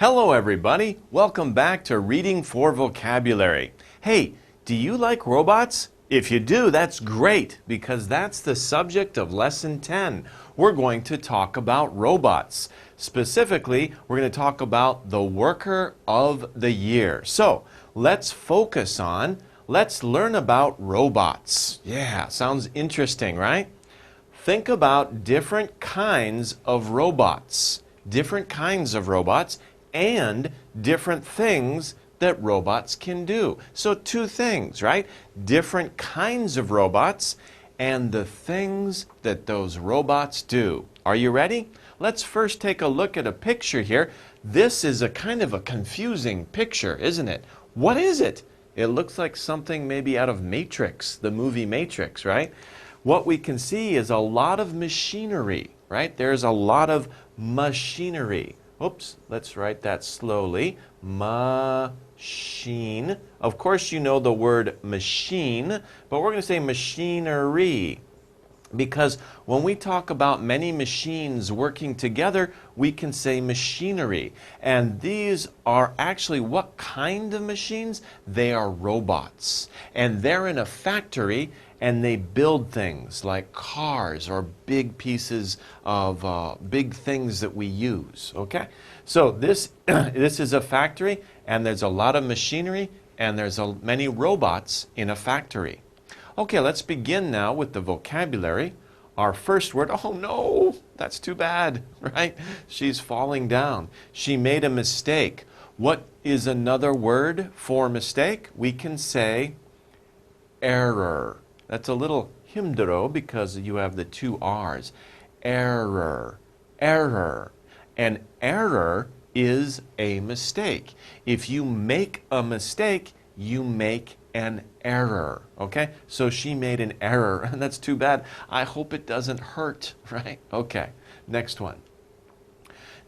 Hello everybody, welcome back to Reading for Vocabulary. Hey, do you like robots? If you do, that's great because that's the subject of Lesson 10. We're going to talk about robots. Specifically, we're going to talk about the Worker of the Year. So, let's learn about robots. Yeah, sounds interesting, right? Think about different kinds of robots. And different things that robots can do. So two things, right? Different kinds of robots and the things that those robots do. Are you ready? Let's first take a look at a picture here. This is a kind of a confusing picture, isn't it? What is it? It looks like something maybe out of Matrix, the movie Matrix, right? What we can see is a lot of machinery, right? There's a lot of machinery. Oops, let's write that slowly. Machine. Of course, you know the word machine, but we're going to say machinery. Because when we talk about many machines working together, we can say machinery. And these are actually what kind of machines? They are robots. And they're in a factory and they build things like cars or big pieces of big things that we use, okay? So this is a factory and there's a lot of machinery and there's many robots in a factory. Okay, let's begin now with the vocabulary. Our first word, oh no, that's too bad, right? She's falling down. She made a mistake. What is another word for mistake? We can say error. That's a little himdero because you have the two R's. Error, error. An error is a mistake. If you make a mistake, you make an error, okay? So she made an error, and that's too bad. I hope it doesn't hurt, right? Okay, next one.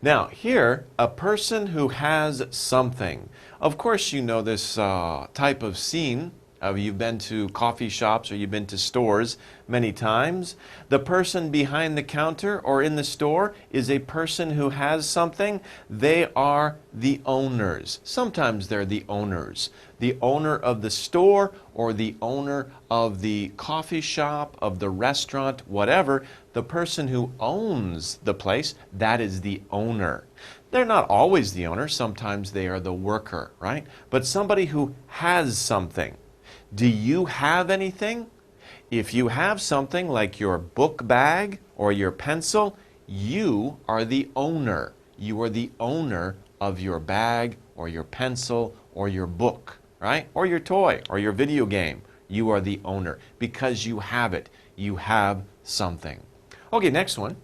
Now, here, a person who has something. Of course, you know this type of scene. You've been to coffee shops or you've been to stores many times. The person behind the counter or in the store is a person who has something. They are the owners. Sometimes they're the owners. The owner of the store or the owner of the coffee shop, of the restaurant, whatever. The person who owns the place, that is the owner. They're not always the owner. Sometimes they are the worker, right? But somebody who has something. Do you have anything? If you have something like your book bag or your pencil, you are the owner. You are the owner of your bag or your pencil or your book, right? Or your toy or your video game. You are the owner because you have it. You have something. Okay, next one.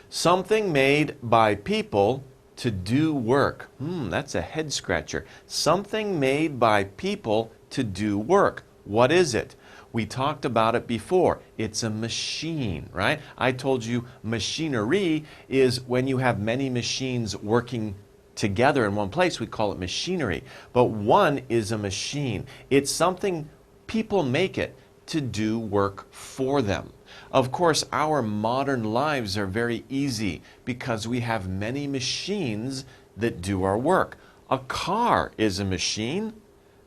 Something made by people to do work. That's a head scratcher. Something made by people to do work. What is it? We talked about it before. It's a machine, right? I told you machinery is when you have many machines working together in one place. We call it machinery. But one is a machine. It's something people make it to do work for them. Of course, our modern lives are very easy because we have many machines that do our work. A car is a machine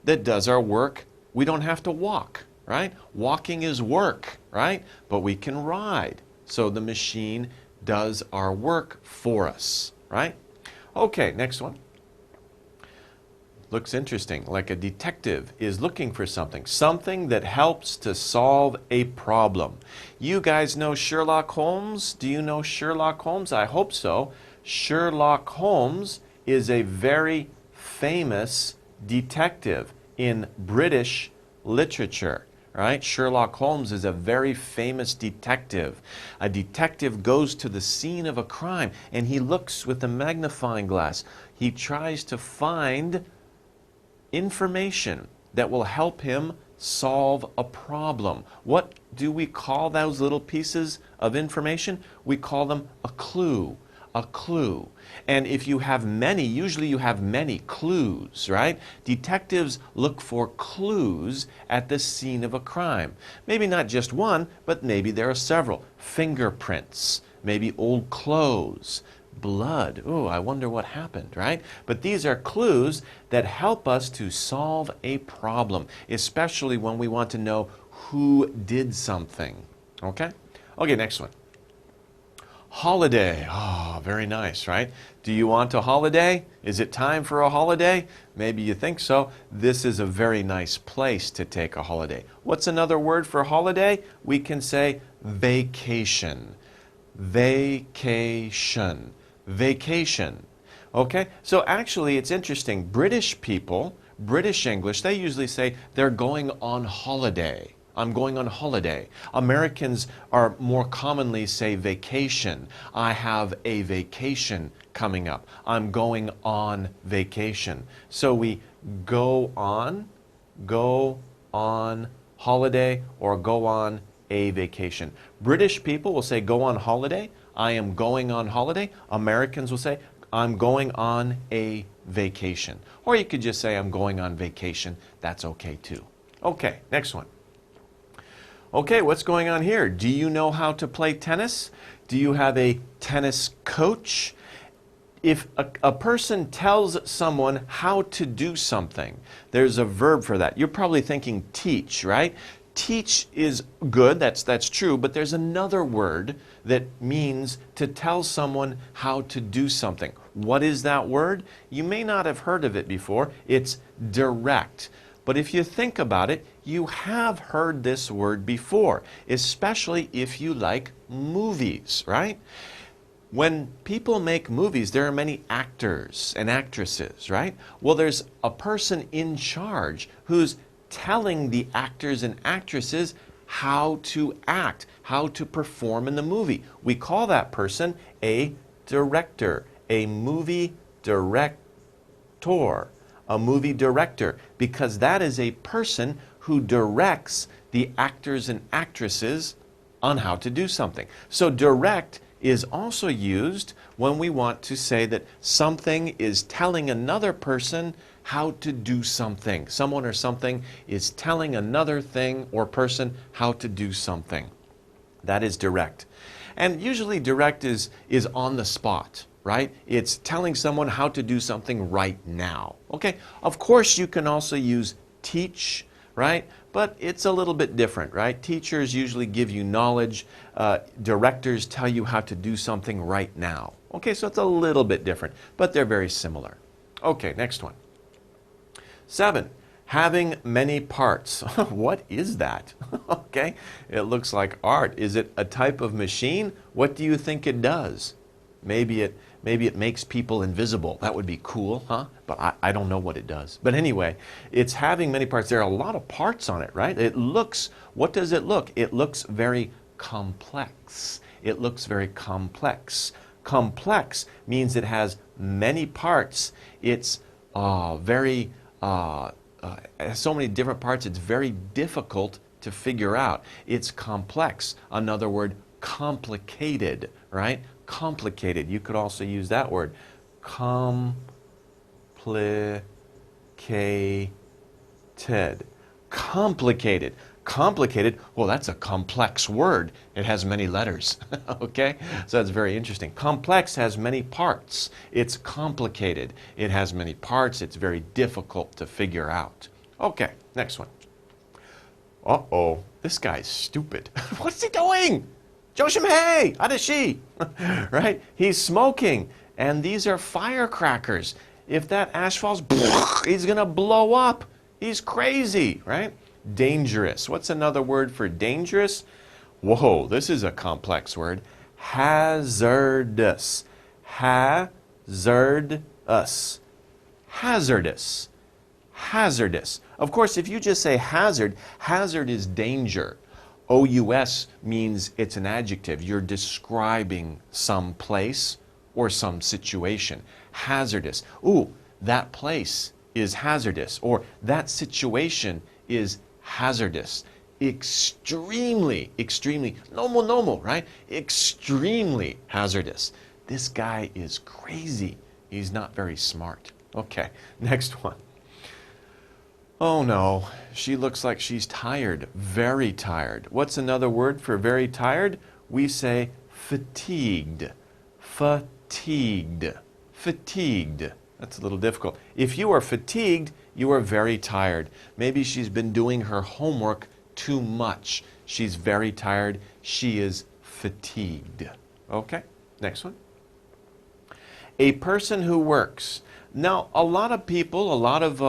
that does our work. We don't have to walk, right? Walking is work, right? But we can ride. So the machine does our work for us, right? Okay, next one. Looks interesting, like a detective is looking for something. Something that helps to solve a problem. You guys know Sherlock Holmes? Do you know Sherlock Holmes? I hope so. Sherlock Holmes is a very famous detective in British literature, right? Sherlock Holmes is a very famous detective. A detective goes to the scene of a crime and he looks with a magnifying glass. He tries to find information that will help him solve a problem. What do we call those little pieces of information? We call them a clue. A clue. And if you have many, usually you have many clues, right? Detectives look for clues at the scene of a crime. Maybe not just one, but maybe there are several. Fingerprints, maybe old clothes, blood. Ooh, I wonder what happened, right? But these are clues that help us to solve a problem, especially when we want to know who did something. Okay? Okay, next one. Holiday. Oh, very nice, right? Do you want a holiday? Is it time for a holiday? Maybe you think so. This is a very nice place to take a holiday. What's another word for holiday? We can say vacation. Vacation. Vacation. Okay? So actually, it's interesting. British people, British English, they usually say they're going on holiday. I'm going on holiday. Americans are more commonly say vacation. I have a vacation coming up. I'm going on vacation. So we go on holiday, or go on a vacation. British people will say go on holiday. I am going on holiday. Americans will say I'm going on a vacation. Or you could just say I'm going on vacation. That's okay too. Okay, next one. Okay, what's going on here? Do you know how to play tennis? Do you have a tennis coach? If a person tells someone how to do something, there's a verb for that. You're probably thinking teach, right? Teach is good, that's true, but there's another word that means to tell someone how to do something. What is that word? You may not have heard of it before. It's direct. But if you think about it, you have heard this word before, especially if you like movies, right? When people make movies, there are many actors and actresses, right? Well, there's a person in charge who's telling the actors and actresses how to act, how to perform in the movie. We call that person a director, a movie director. A movie director, because that is a person who directs the actors and actresses on how to do something. So direct is also used when we want to say that something is telling another person how to do something. Someone or something is telling another thing or person how to do something. That is direct. And usually direct is on the spot. Right? It's telling someone how to do something right now. Okay? Of course, you can also use teach, right? But it's a little bit different, right? Teachers usually give you knowledge. Directors tell you how to do something right now. Okay, so it's a little bit different, but they're very similar. Okay, next one. 7. Having many parts. What is that? Okay, it looks like art. Is it a type of machine? What do you think it does? Maybe it makes people invisible. That would be cool, huh? But I don't know what it does. But anyway, it's having many parts. There are a lot of parts on it, right? It looks, what does it look? It looks very complex. It looks very complex. Complex means it has many parts. It's so many different parts, it's very difficult to figure out. It's complex. Another word, complicated, right? Complicated. You could also use that word. Complicated. Complicated. Complicated, well, that's a complex word. It has many letters, okay? So that's very interesting. Complex has many parts. It's complicated. It has many parts. It's very difficult to figure out. Okay, next one. Uh-oh, this guy's stupid. What's he doing? Joshimhei, Adashi, right? He's smoking, and these are firecrackers. If that ash falls, he's going to blow up. He's crazy, right? Dangerous. What's another word for dangerous? Whoa, this is a complex word. Hazardous. Hazardous. Hazardous. Hazardous. Of course, if you just say hazard, hazard is danger. OUS means it's an adjective. You're describing some place or some situation. Hazardous. Ooh, that place is hazardous, or that situation is hazardous. Extremely, normal, right? Extremely hazardous. This guy is crazy. He's not very smart. Okay, next one. Oh no, she looks like she's tired, very tired. What's another word for very tired? We say fatigued. Fatigued. fatigued. Fatigued. That's a little difficult. If you are fatigued, you are very tired. Maybe she's been doing her homework too much. She's very tired. She is fatigued. Okay, next one. A person who works. Now, a lot of people, a lot of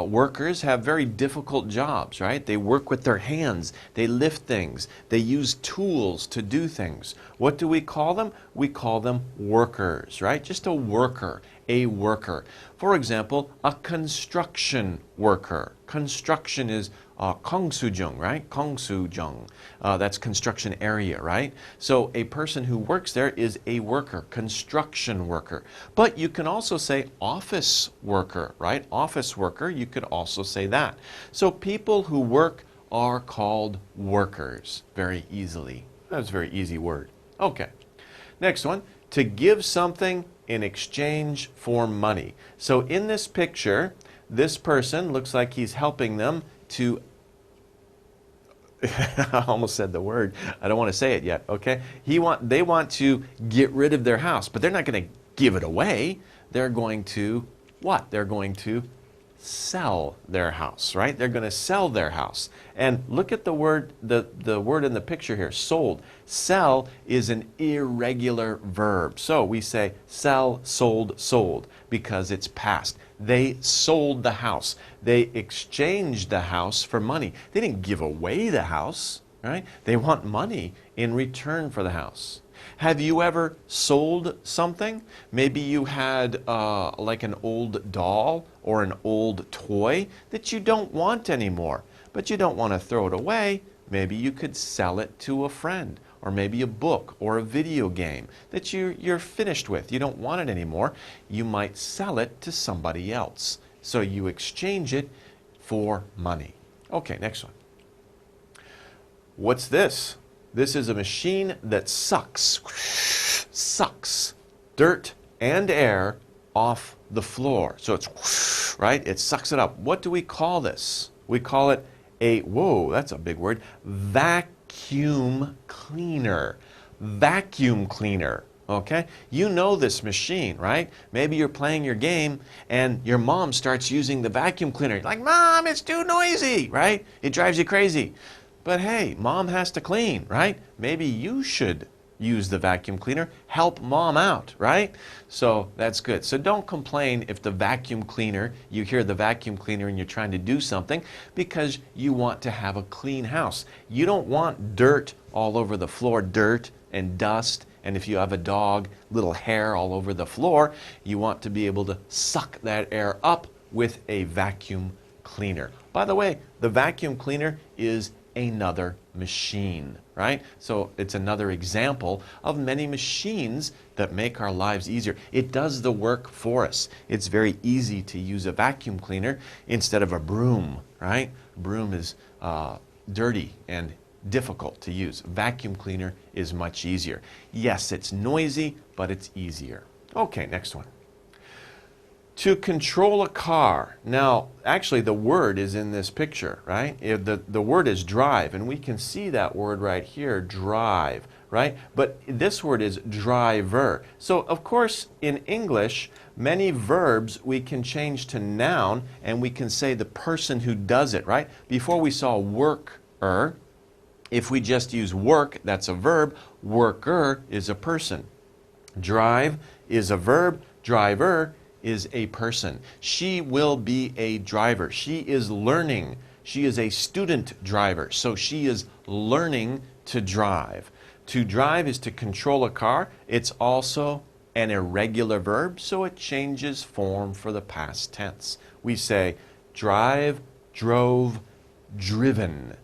workers have very difficult jobs, right? They work with their hands. They lift things. They use tools to do things. What do we call them? We call them workers, right? Just a worker, a worker. For example, a construction worker. Construction is Kongsujung, right? Kongsujung. That's construction area, right? So a person who works there is a worker, construction worker. But you can also say office worker, right? Office worker, you could also say that. So people who work are called workers very easily. That's a very easy word. Okay. Next one, to give something in exchange for money. So in this picture, this person looks like he's helping them to I almost said the word. I don't want to say it yet, okay? They want to get rid of their house, but they're not going to give it away. They're going to what? They're going to sell their house, right? They're going to sell their house. And look at the word in the picture here, sold. Sell is an irregular verb. So we say sell, sold, sold because it's past. They sold the house. They exchanged the house for money. They didn't give away the house, right? They want money in return for the house. Have you ever sold something? Maybe you had like an old doll or an old toy that you don't want anymore, but you don't want to throw it away. Maybe you could sell it to a friend, or maybe a book or a video game that you're finished with. You don't want it anymore. You might sell it to somebody else. So you exchange it for money. Okay, next one. What's this? This is a machine that sucks dirt and air off the floor. So it's, right? It sucks it up. What do we call this? We call it whoa, that's a big word, vacuum cleaner. Vacuum cleaner. Okay? You know this machine, right? Maybe you're playing your game and your mom starts using the vacuum cleaner. You're like, Mom, it's too noisy, right? It drives you crazy. But hey, mom has to clean, right? Maybe you should use the vacuum cleaner. Help mom out, right? So that's good. So don't complain if the vacuum cleaner, you hear the vacuum cleaner and you're trying to do something because you want to have a clean house. You don't want dirt all over the floor, dirt and dust. And if you have a dog, little hair all over the floor, you want to be able to suck that air up with a vacuum cleaner. By the way, the vacuum cleaner is another machine, right? So it's another example of many machines that make our lives easier. It does the work for us. It's very easy to use a vacuum cleaner instead of a broom, right? Broom is dirty and difficult to use. Vacuum cleaner is much easier. Yes, it's noisy, but it's easier. Okay, next one. To control a car. Now, actually, the word is in this picture, right? The word is drive, and we can see that word right here, drive, right? But this word is driver. So, of course, in English, many verbs we can change to noun, and we can say the person who does it, right? Before we saw worker. If we just use work, that's a verb. Worker is a person. Drive is a verb. Driver is a person. She will be a driver. She is learning. She is a student driver. So she is learning to drive. To drive is to control a car. It's also an irregular verb, so it changes form for the past tense. We say drive, drove, driven.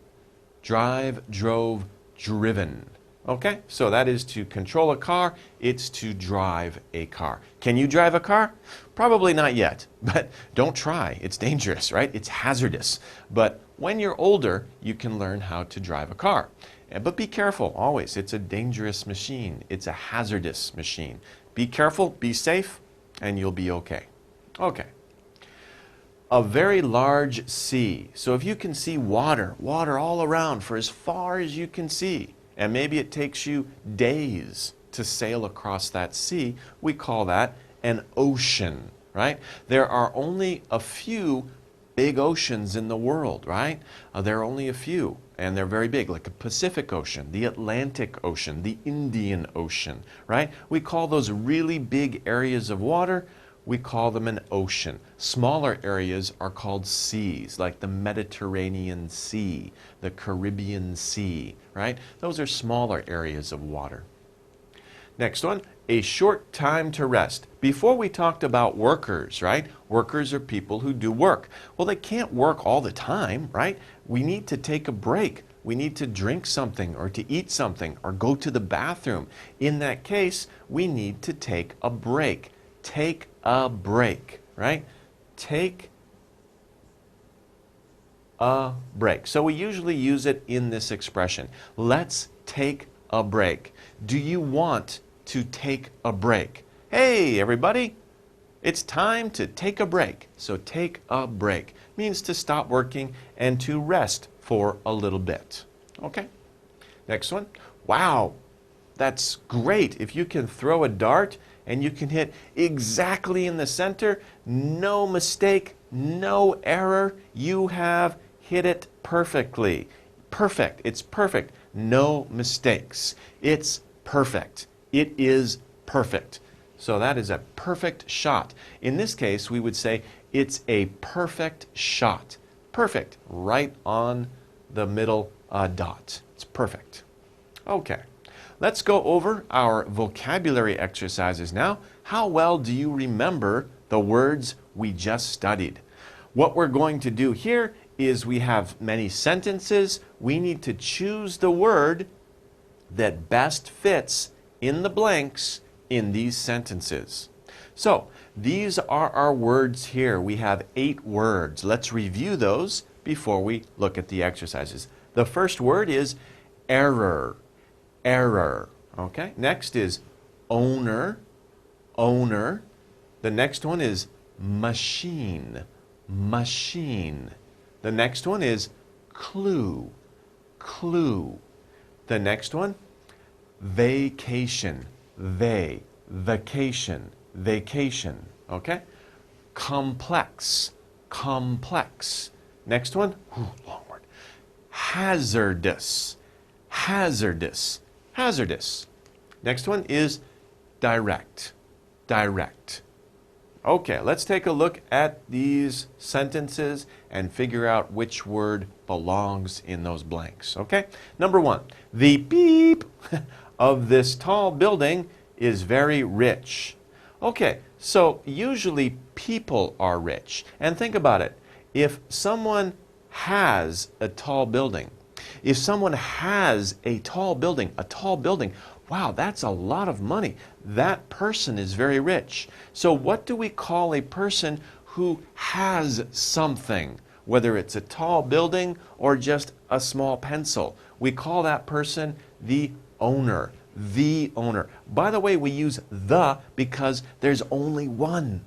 Drive, drove, driven. Okay, so that is to control a car. It's to drive a car. Can you drive a car? Probably not yet, but don't try. It's dangerous, right? It's hazardous. But when you're older, you can learn how to drive a car. But be careful, always. It's a dangerous machine. It's a hazardous machine. Be careful, be safe, and you'll be okay. Okay. A very large sea. So if you can see water all around for as far as you can see, and maybe it takes you days to sail across that sea, we call that an ocean, right? There are only a few big oceans in the world, right? There are only a few, and they're very big, like the Pacific Ocean, the Atlantic Ocean, the Indian Ocean, right? We call those really big areas of water, we call them an ocean. Smaller areas are called seas, like the Mediterranean Sea, the Caribbean Sea, right? Those are smaller areas of water. Next one, a short time to rest. Before we talked about workers, right? Workers are people who do work. Well, they can't work all the time, right? We need to take a break. We need to drink something or to eat something or go to the bathroom. In that case, we need to take a break. Take a break, right? Take a break. So we usually use it in this expression. Let's take a break. Do you want to take a break? Hey, everybody, it's time to take a break. So take a break means to stop working and to rest for a little bit. Okay, next one. Wow, that's great. If you can throw a dart and you can hit exactly in the center, no mistake, no error, you have hit it perfectly. Perfect, it's perfect. No mistakes. It's perfect. It is perfect. So that is a perfect shot. In this case, we would say it's a perfect shot. Perfect, right on the middle dot. It's perfect. Okay, let's go over our vocabulary exercises now. How well do you remember the words we just studied? What we're going to do here is we have many sentences. We need to choose the word that best fits in the blanks in these sentences. So these are our words here. We have 8 words. Let's review those before we look at the exercises. The first word is error. Error. Okay. Next is owner. Owner. The next one is machine. Machine. The next one is clue. Clue. The next one, vacation. Vacation. Vacation. Okay? Complex. Complex. Next one, long word. Hazardous. Hazardous. Hazardous. Next one is direct. Direct. Okay, let's take a look at these sentences and figure out which word belongs in those blanks. Okay? Number 1, the beep of this tall building is very rich. Okay, so usually people are rich. And think about it. If someone has a tall building, if someone has a tall building, wow, that's a lot of money. That person is very rich. So what do we call a person who has something? Whether it's a tall building or just a small pencil. We call that person the owner. The owner. By the way, we use the because there's only one.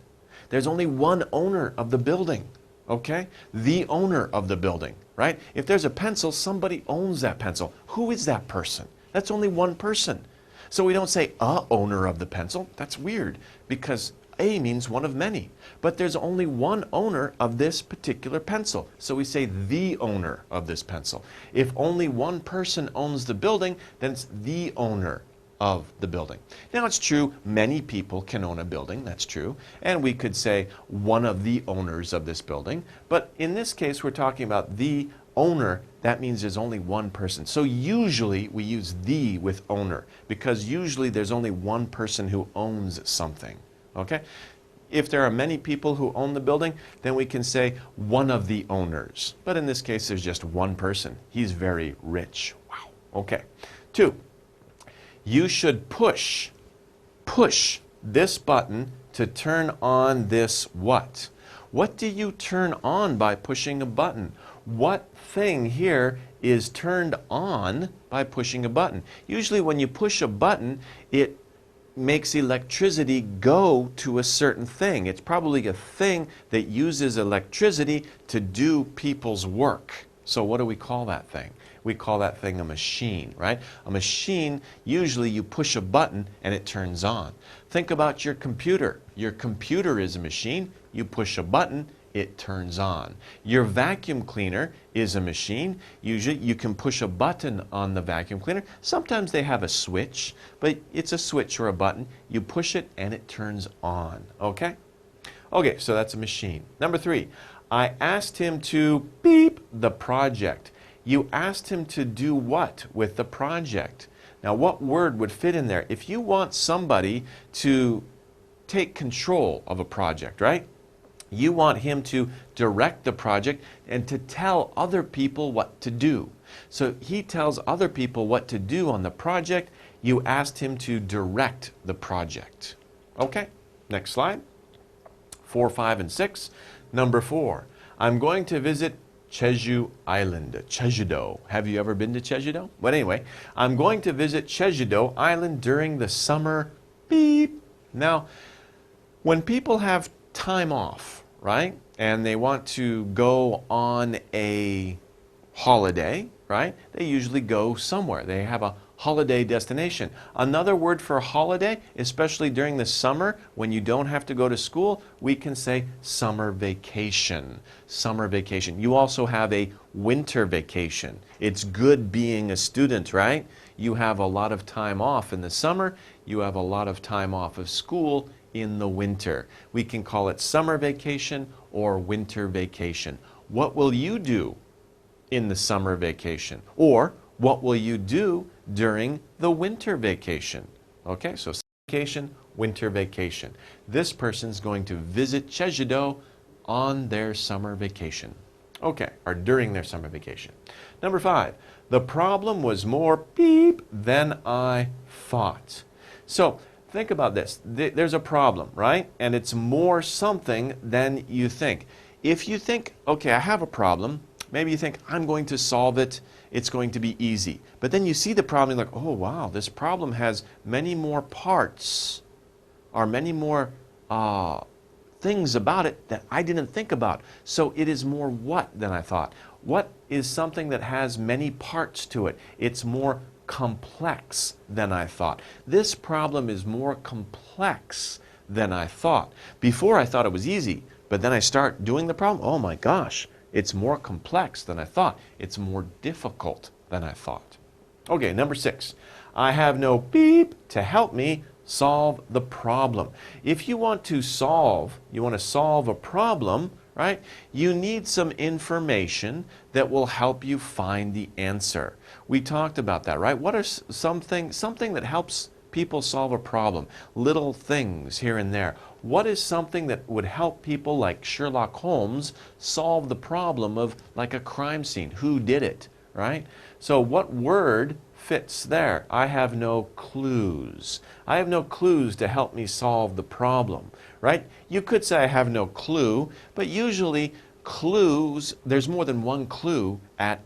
There's only one owner of the building. Okay? The owner of the building, right? If there's a pencil, somebody owns that pencil. Who is that person? That's only one person. So we don't say a owner of the pencil. That's weird because a means one of many. But there's only one owner of this particular pencil. So we say the owner of this pencil. If only one person owns the building, then it's the owner of the building. Now it's true, many people can own a building, that's true. And we could say one of the owners of this building. But in this case, we're talking about the owner. That means there's only one person. So usually we use the with owner because usually there's only one person who owns something. Okay? If there are many people who own the building, then we can say one of the owners. But in this case, there's just one person. He's very rich. Wow. Okay. 2, you should push this button to turn on this what? What do you turn on by pushing a button? What thing here is turned on by pushing a button? Usually when you push a button, it makes electricity go to a certain thing. It's probably a thing that uses electricity to do people's work. So what do we call that thing? we call that thing a machine, right? A machine, usually you push a button and it turns on. Think about your computer. Your computer is a machine. You push a button, it turns on. Your vacuum cleaner is a machine. Usually you can push a button on the vacuum cleaner. Sometimes they have a switch, but it's a switch or a button. You push it and it turns on, okay? Okay, so that's a machine. Number 3, I asked him to beep the project. You asked him to do what with the project? Now, what word would fit in there? If you want somebody to take control of a project, right? You want him to direct the project and to tell other people what to do. So he tells other people what to do on the project. You asked him to direct the project. Okay, next slide. 4, 5, and 6. Number 4, I'm going to visit Jeju Island, Jeju-do. Have you ever been to Jeju-do? But anyway, I'm going to visit Jeju-do Island during the summer. Beep. Now, when people have time off, right, and they want to go on a holiday, right, they usually go somewhere. They have a holiday destination. Another word for holiday, especially during the summer when you don't have to go to school, we can say summer vacation. Summer vacation. You also have a winter vacation. It's good being a student, right? You have a lot of time off in the summer. You have a lot of time off of school in the winter. We can call it summer vacation or winter vacation. What will you do in the summer vacation? Or what will you do during the winter vacation? Okay, so summer vacation, winter vacation. This person's going to visit Jeju-do on their summer vacation. Okay, or during their summer vacation. Number 5, the problem was more beep than I thought. So think about this. There's a problem, right? And it's more something than you think. If you think, okay, I have a problem, maybe you think, I'm going to solve it, it's going to be easy. But then you see the problem, you're like, oh wow, this problem has many more parts, or many more things about it that I didn't think about. So it is more what than I thought. What is something that has many parts to it? It's more complex than I thought. This problem is more complex than I thought. Before I thought it was easy, but then I start doing the problem, oh my gosh, it's more complex than I thought. It's more difficult than I thought. Okay, number 6. I have no beep to help me solve the problem. If you want to solve a problem, right? You need some information that will help you find the answer. We talked about that, right? What are something that helps people solve a problem? Little things here and there. What is something that would help people like Sherlock Holmes solve the problem of like a crime scene? Who did it, right? So what word fits there? I have no clues. I have no clues to help me solve the problem, right? You could say I have no clue, but usually clues, there's more than one clue at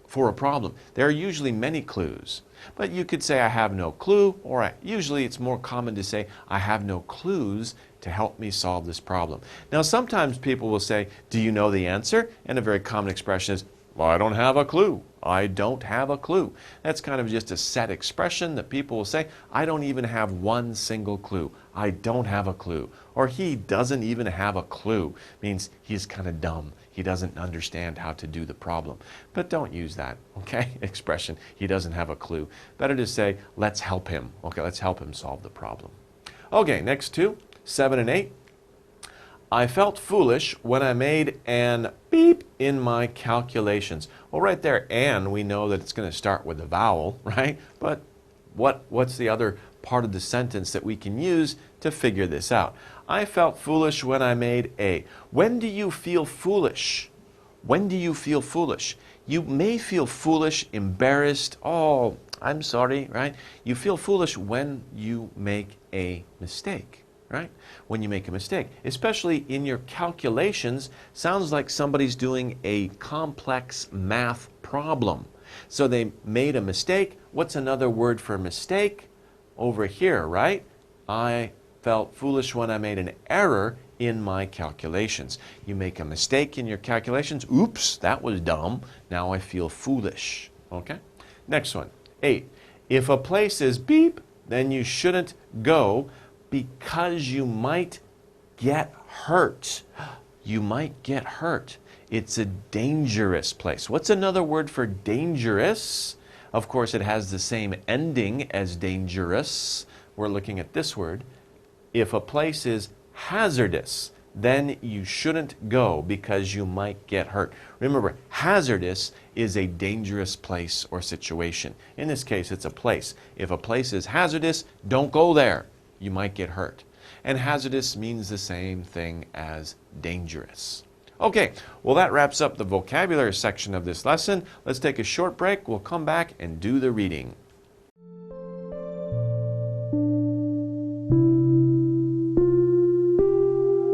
for a problem. There are usually many clues. But you could say I have no clue, or usually it's more common to say I have no clues to help me solve this problem. Now sometimes people will say, do you know the answer? And a very common expression is, well, I don't have a clue. I don't have a clue. That's kind of just a set expression that people will say, I don't even have one single clue. I don't have a clue. Or he doesn't even have a clue. Means he's kind of dumb. He doesn't understand how to do the problem. But don't use that, okay, expression. He doesn't have a clue. Better to say, let's help him. Okay, let's help him solve the problem. Okay, next 2, 7 and 8. I felt foolish when I made an beep in my calculations. Well, right there, and we know that it's going to start with a vowel, right? But what's the other part of the sentence that we can use to figure this out? I felt foolish when I made a. When do you feel foolish? When do you feel foolish? You may feel foolish, embarrassed, oh, I'm sorry, right? You feel foolish when you make a mistake. Right? When you make a mistake, especially in your calculations, sounds like somebody's doing a complex math problem. So they made a mistake. What's another word for mistake? Over here, right? I felt foolish when I made an error in my calculations. You make a mistake in your calculations. Oops, that was dumb. Now I feel foolish. Okay? Next one. 8. If a place is beep, then you shouldn't go because you might get hurt. You might get hurt. It's a dangerous place. What's another word for dangerous? Of course, it has the same ending as dangerous. We're looking at this word. If a place is hazardous, then you shouldn't go because you might get hurt. Remember, hazardous is a dangerous place or situation. In this case, it's a place. If a place is hazardous, don't go there. You might get hurt. And hazardous means the same thing as dangerous. Okay, well that wraps up the vocabulary section of this lesson. Let's take a short break. We'll come back and do the reading.